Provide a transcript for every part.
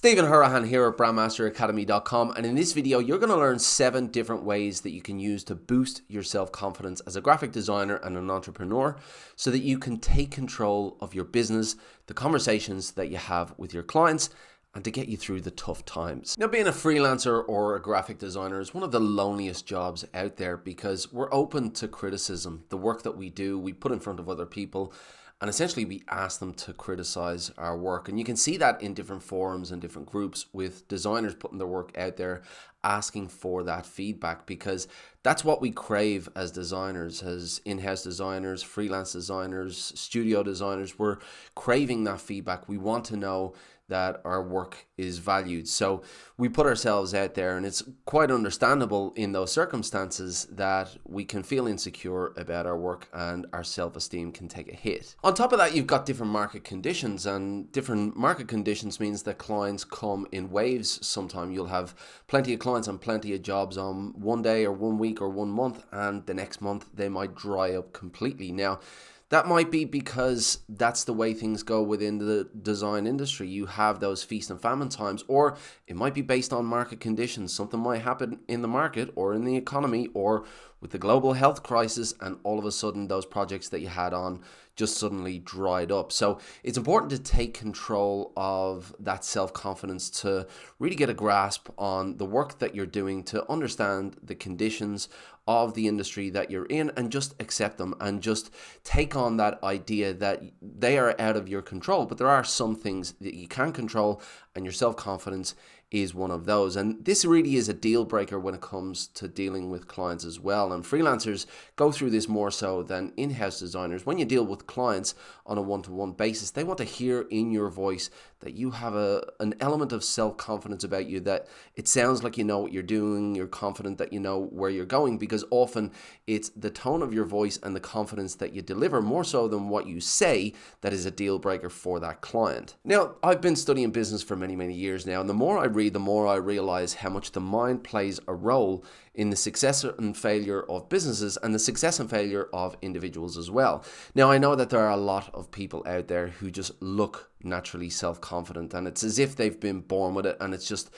Stephen Hurahan here at BrandMasterAcademy.com, and in this video you're going to learn 7 different ways that you can use to boost your self-confidence as a graphic designer and an entrepreneur so that you can take control of your business, the conversations that you have with your clients, and to get you through the tough times. Now, being a freelancer or a graphic designer is one of the loneliest jobs out there because we're open to criticism. The work that we do, we put in front of other people, and essentially we ask them to criticize our work. And you can see that in different forums and different groups with designers putting their work out there, asking for that feedback, because that's what we crave as designers, as in-house designers, freelance designers, studio designers. We're craving that feedback. We want to know that our work is valued. So we put ourselves out there, and it's quite understandable in those circumstances that we can feel insecure about our work and our self-esteem can take a hit. On top of that, you've got different market conditions, and different market conditions means that clients come in waves. Sometimes you'll have plenty of clients and plenty of jobs on one day or 1 week or 1 month, and the next month they might dry up completely. Now, that might be because that's the way things go within the design industry. You have those feast and famine times, or it might be based on market conditions. Something might happen in the market or in the economy or with the global health crisis, and all of a sudden those projects that you had on just suddenly dried up. So it's important to take control of that self-confidence to really get a grasp on the work that you're doing, to understand the conditions of the industry that you're in and just accept them, and just take on that idea that they are out of your control, but there are some things that you can control, and your self-confidence is one of those. And this really is a deal breaker when it comes to dealing with clients as well. And freelancers go through this more so than in-house designers. When you deal with clients on a one-to-one basis, they want to hear in your voice that you have an element of self-confidence about you, that it sounds like you know what you're doing, you're confident that you know where you're going, because often it's the tone of your voice and the confidence that you deliver more so than what you say that is a deal breaker for that client. Now, I've been studying business for many years now, and the more I read, the more I realize how much the mind plays a role in the success and failure of businesses and the success and failure of individuals as well. Now, I know that there are a lot of people out there who just look naturally self-confident, and it's as if they've been born with it, and it just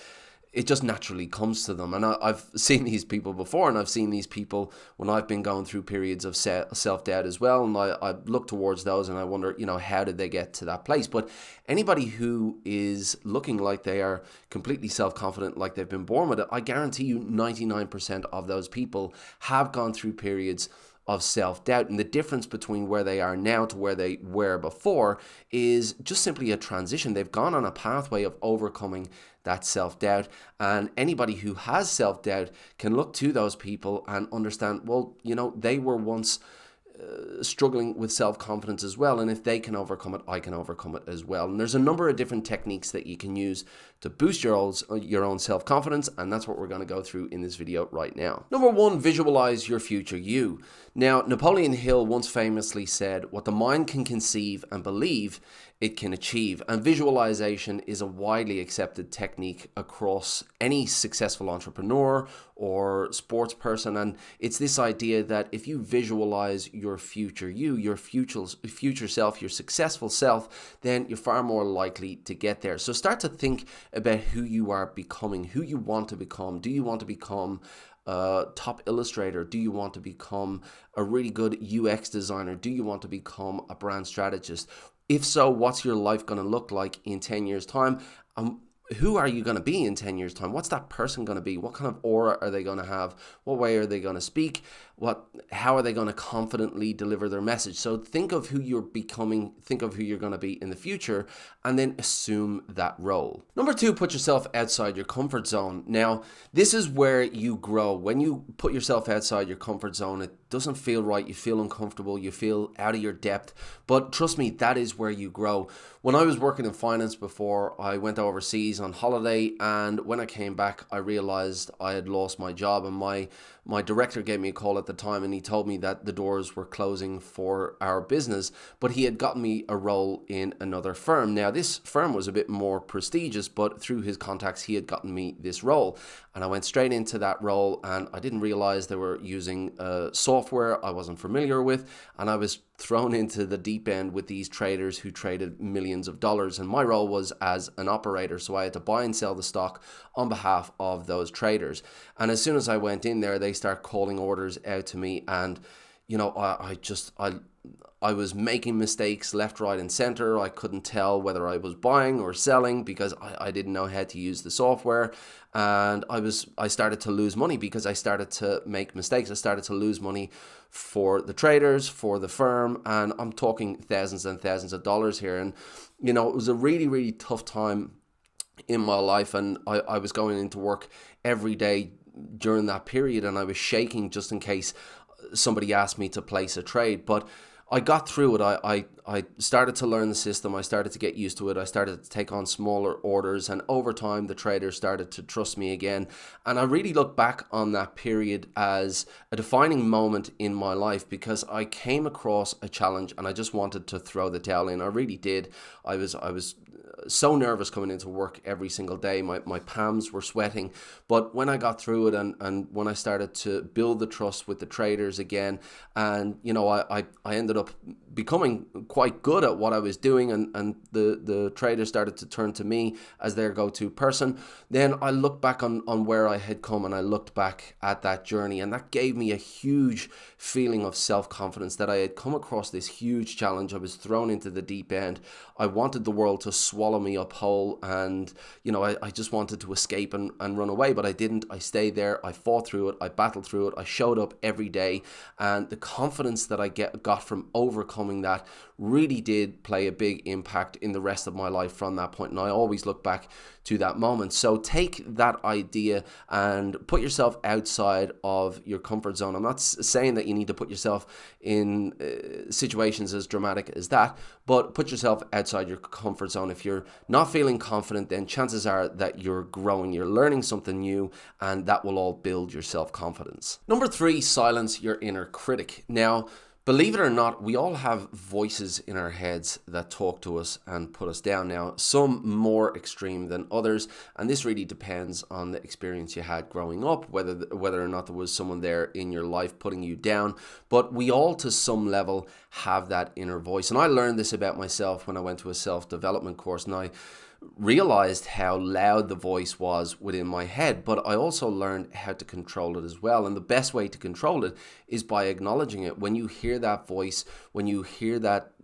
naturally comes to them. And I've seen these people before, and I've seen these people when I've been going through periods of self-doubt as well, and I look towards those and I wonder, how did they get to that place? But anybody who is looking like they are completely self-confident, like they've been born with it, I guarantee you 99% of those people have gone through periods of self-doubt, and the difference between where they are now to where they were before is just simply a transition. They've gone on a pathway of overcoming that self-doubt, and anybody who has self-doubt can look to those people and understand, well, they were once struggling with self-confidence as well, and if they can overcome it, I can overcome it as well. And there's a number of different techniques that you can use to boost your own self-confidence, and that's what we're going to go through in this video right now. Number 1, visualize your future you. Now, Napoleon Hill once famously said, what the mind can conceive and believe, it can achieve. And visualization is a widely accepted technique across any successful entrepreneur or sports person. And it's this idea that if you visualize your future you, your future self, your successful self, then you're far more likely to get there. So start to think about who you are becoming, who you want to become. Do you want to become a top illustrator? Do you want to become a really good UX designer? Do you want to become a brand strategist? If so, what's your life going to look like in 10 years' time? Who are you going to be in 10 years' time? What's that person going to be? What kind of aura are they going to have? What way are they going to speak? How are they going to confidently deliver their message? So think of who you're becoming, think of who you're going to be in the future, and then assume that role. Number 2, put yourself outside your comfort zone. Now, this is where you grow. When you put yourself outside your comfort zone, it doesn't feel right. You feel uncomfortable. You feel out of your depth. But trust me, that is where you grow. When I was working in finance before, I went overseas on holiday, and when I came back, I realized I had lost my job, and my director gave me a call at the time, and he told me that the doors were closing for our business, but he had gotten me a role in another firm. Now, this firm was a bit more prestigious, but through his contacts, he had gotten me this role, and I went straight into that role, and I didn't realize they were using software I wasn't familiar with, and I was thrown into the deep end with these traders who traded millions of dollars. And my role was as an operator. So I had to buy and sell the stock on behalf of those traders. And as soon as I went in there, they start calling orders out to me. And, I was making mistakes left, right, and center. I couldn't tell whether I was buying or selling because I didn't know how to use the software. And I started to lose money because I started to make mistakes. I started to lose money for the traders, for the firm, and I'm talking thousands and thousands of dollars here. And, it was a really, really tough time in my life. And I was going into work every day during that period, and I was shaking just in case somebody asked me to place a trade. But I got through it. I started to learn the system. I started to get used to it. I started to take on smaller orders. And over time, the traders started to trust me again. And I really look back on that period as a defining moment in my life because I came across a challenge and I just wanted to throw the towel in. I really did. I was so nervous coming into work every single day. My palms were sweating. But when I got through it and when I started to build the trust with the traders again, and I ended up becoming quite good at what I was doing, and the traders started to turn to me as their go-to person. Then I looked back on where I had come, and I looked back at that journey, and that gave me a huge feeling of self-confidence that I had come across this huge challenge. I was thrown into the deep end. I wanted the world to swallow me up whole, and I just wanted to escape and run away, but I didn't. I stayed there. I fought through it. I battled through it. I showed up every day, and the confidence that I got from overcoming that really did play a big impact in the rest of my life from that point. And I always look back to that moment. So take that idea and put yourself outside of your comfort zone. I'm not saying that you need to put yourself in situations as dramatic as that, but put yourself outside your comfort zone. If you're not feeling confident, then chances are that you're growing, you're learning something new, and that will all build your self-confidence. Number 3, silence your inner critic. Now, believe it or not, we all have voices in our heads that talk to us and put us down. Now, some more extreme than others, and this really depends on the experience you had growing up, whether or not there was someone there in your life putting you down. But we all, to some level, have that inner voice. And I learned this about myself when I went to a self-development course, and I realized how loud the voice was within my head, but I also learned how to control it as well. And the best way to control it is by acknowledging it. When you hear that voice, when you hear that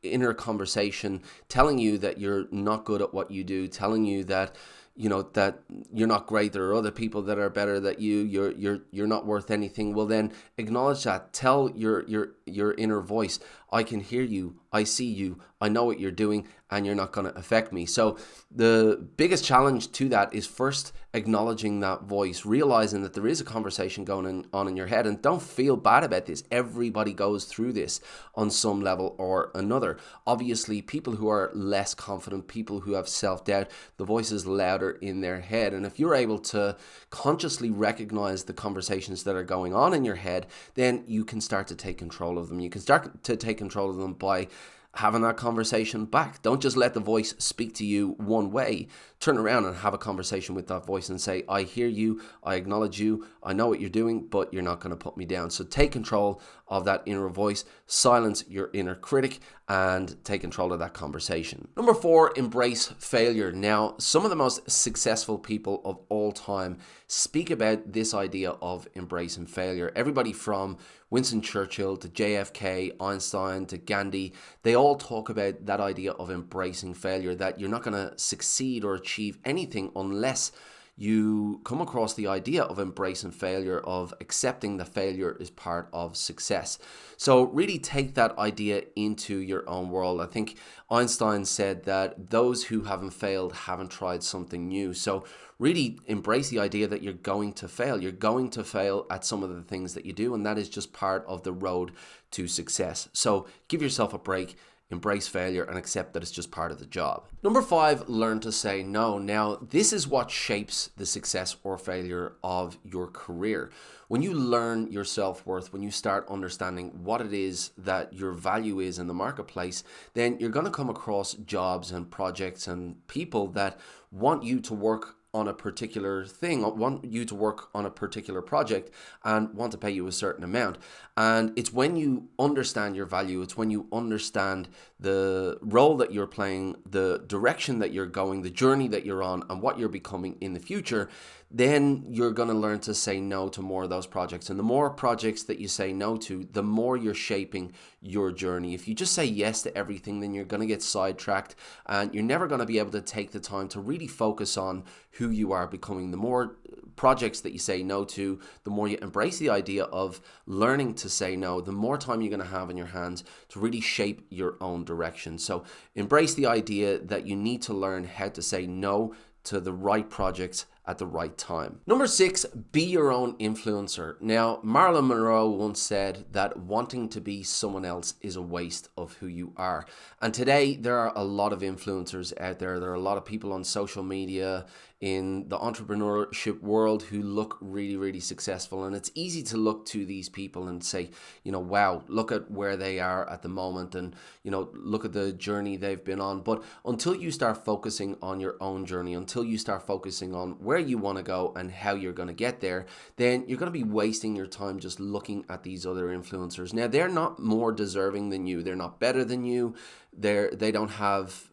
inner conversation telling you that you're not good at what you do, telling you that that you're not great, there are other people that are better than you, you're not worth anything, well then acknowledge that. Tell your inner voice, I can hear you, I see you, I know what you're doing, and you're not going to affect me. So the biggest challenge to that is first acknowledging that voice, realizing that there is a conversation going on in your head, and don't feel bad about this. Everybody goes through this on some level or another. Obviously, people who are less confident, people who have self-doubt, the voice is louder in their head. And if you're able to consciously recognize the conversations that are going on in your head, then you can start to take control of them. You can start to take control of them by having that conversation back. Don't just let the voice speak to you one way. Turn around and have a conversation with that voice and say, I hear you, I acknowledge you, I know what you're doing, but you're not going to put me down. So take control of that inner voice, silence your inner critic, and take control of that conversation. Number 4, embrace failure. Now, some of the most successful people of all time speak about this idea of embracing failure. Everybody from Winston Churchill to JFK, Einstein to Gandhi, they all talk about that idea of embracing failure, that you're not going to succeed or achieve anything unless you come across the idea of embracing failure, of accepting that failure is part of success. So really take that idea into your own world. I think Einstein said that those who haven't failed haven't tried something new. So really embrace the idea that you're going to fail. You're going to fail at some of the things that you do, and that is just part of the road to success. So give yourself a break. Embrace failure and accept that it's just part of the job. Number 5, learn to say no. Now, this is what shapes the success or failure of your career. When you learn your self-worth, when you start understanding what it is that your value is in the marketplace, then you're going to come across jobs and projects and people that want you to work on a particular thing, want you to work on a particular project and want to pay you a certain amount. And it's when you understand your value, it's when you understand the role that you're playing, the direction that you're going, the journey that you're on, and what you're becoming in the future, then you're going to learn to say no to more of those projects. And the more projects that you say no to, the more you're shaping your journey. If you just say yes to everything, then you're going to get sidetracked and you're never going to be able to take the time to really focus on who you are becoming. The more projects that you say no to, the more you embrace the idea of learning to say no, the more time you're going to have in your hands to really shape your own direction. So embrace the idea that you need to learn how to say no to the right projects at the right time. Number 6, be your own influencer. Now, Marilyn Monroe once said that wanting to be someone else is a waste of who you are. And today, there are a lot of influencers out there. There are a lot of people on social media, in the entrepreneurship world, who look really, really successful. And it's easy to look to these people and say, you know, wow, look at where they are at the moment, and, you know, look at the journey they've been on. But until you start focusing on your own journey, until you start focusing on where you want to go and how you're going to get there, then you're going to be wasting your time just looking at these other influencers. Now, they're not more deserving than you. They're not better than you. They don't have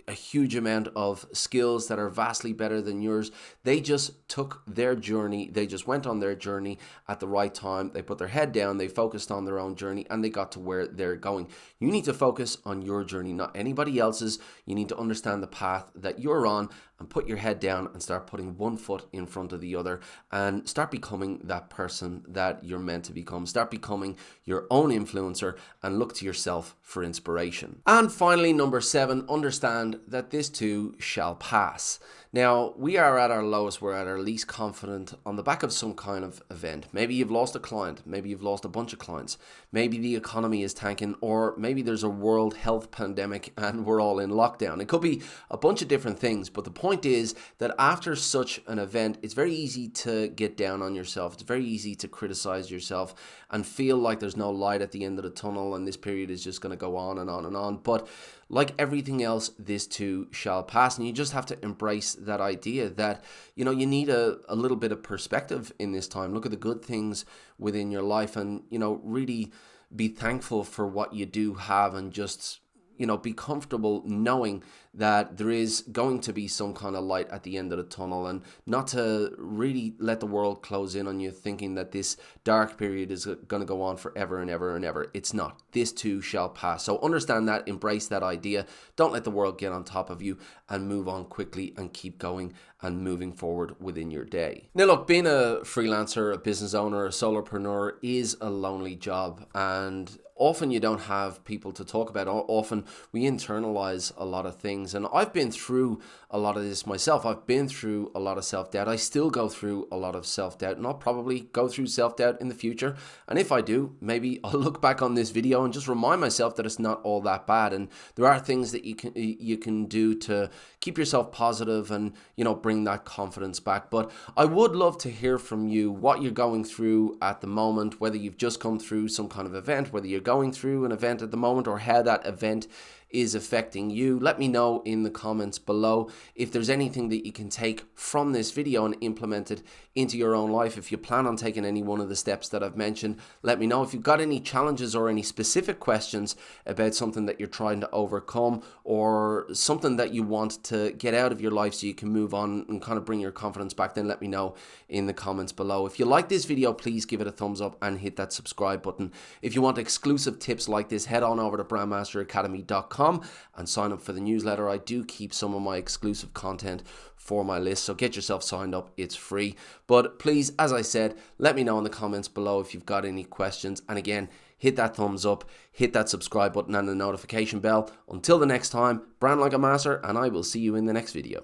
a huge amount of skills that are vastly better than yours. They just took their journey. They just went on their journey at the right time. They put their head down. They focused on their own journey and they got to where they're going. You need to focus on your journey, not anybody else's. You need to understand the path that you're on and put your head down and start putting one foot in front of the other and start becoming that person that you're meant to become. Start becoming your own influencer and look to yourself for inspiration. And finally, number 7, understand that this too shall pass. Now, we are at our lowest, we're at our least confident on the back of some kind of event. Maybe you've lost a client, maybe you've lost a bunch of clients, maybe the economy is tanking, or maybe there's a world health pandemic and we're all in lockdown. It could be a bunch of different things, but the point is that after such an event, it's very easy to get down on yourself. It's very easy to criticize yourself and feel like there's no light at the end of the tunnel and this period is just going to go on and on and on. But like everything else, this too shall pass. And you just have to embrace that idea that, you know, you need a little bit of perspective in this time. Look at the good things within your life and, you know, really be thankful for what you do have and just, you know, be comfortable knowing that there is going to be some kind of light at the end of the tunnel, and not to really let the world close in on you thinking that this dark period is going to go on forever and ever and ever. It's not. This too shall pass. So understand that, embrace that idea. Don't let the world get on top of you, and move on quickly and keep going and moving forward within your day. Now look, being a freelancer, a business owner, a solopreneur is a lonely job, and often you don't have people to talk about. Often we internalize a lot of things. And I've been through a lot of this myself. I've been through a lot of self-doubt. I still go through a lot of self-doubt, and I'll probably go through self-doubt in the future. And if I do, maybe I'll look back on this video and just remind myself that it's not all that bad. And there are things that you can do to keep yourself positive and, you know, bring that confidence back. But I would love to hear from you what you're going through at the moment, whether you've just come through some kind of event, whether you're going through an event at the moment, or how that event is affecting you. Let me know in the comments below if there's anything that you can take from this video and implement it into your own life. If you plan on taking any one of the steps that I've mentioned, let me know. If you've got any challenges or any specific questions about something that you're trying to overcome, or something that you want to get out of your life so you can move on and kind of bring your confidence back, then let me know in the comments below. If you like this video, please give it a thumbs up and hit that subscribe button. If you want exclusive tips like this, head on over to BrandBuildr.ai and sign up for the newsletter. I do keep some of my exclusive content for my list, so get yourself signed up. It's free. But please, as I said, let me know in the comments below if you've got any questions. And again, hit that thumbs up, hit that subscribe button and the notification bell. Until the next time, brand like a master, and I will see you in the next video.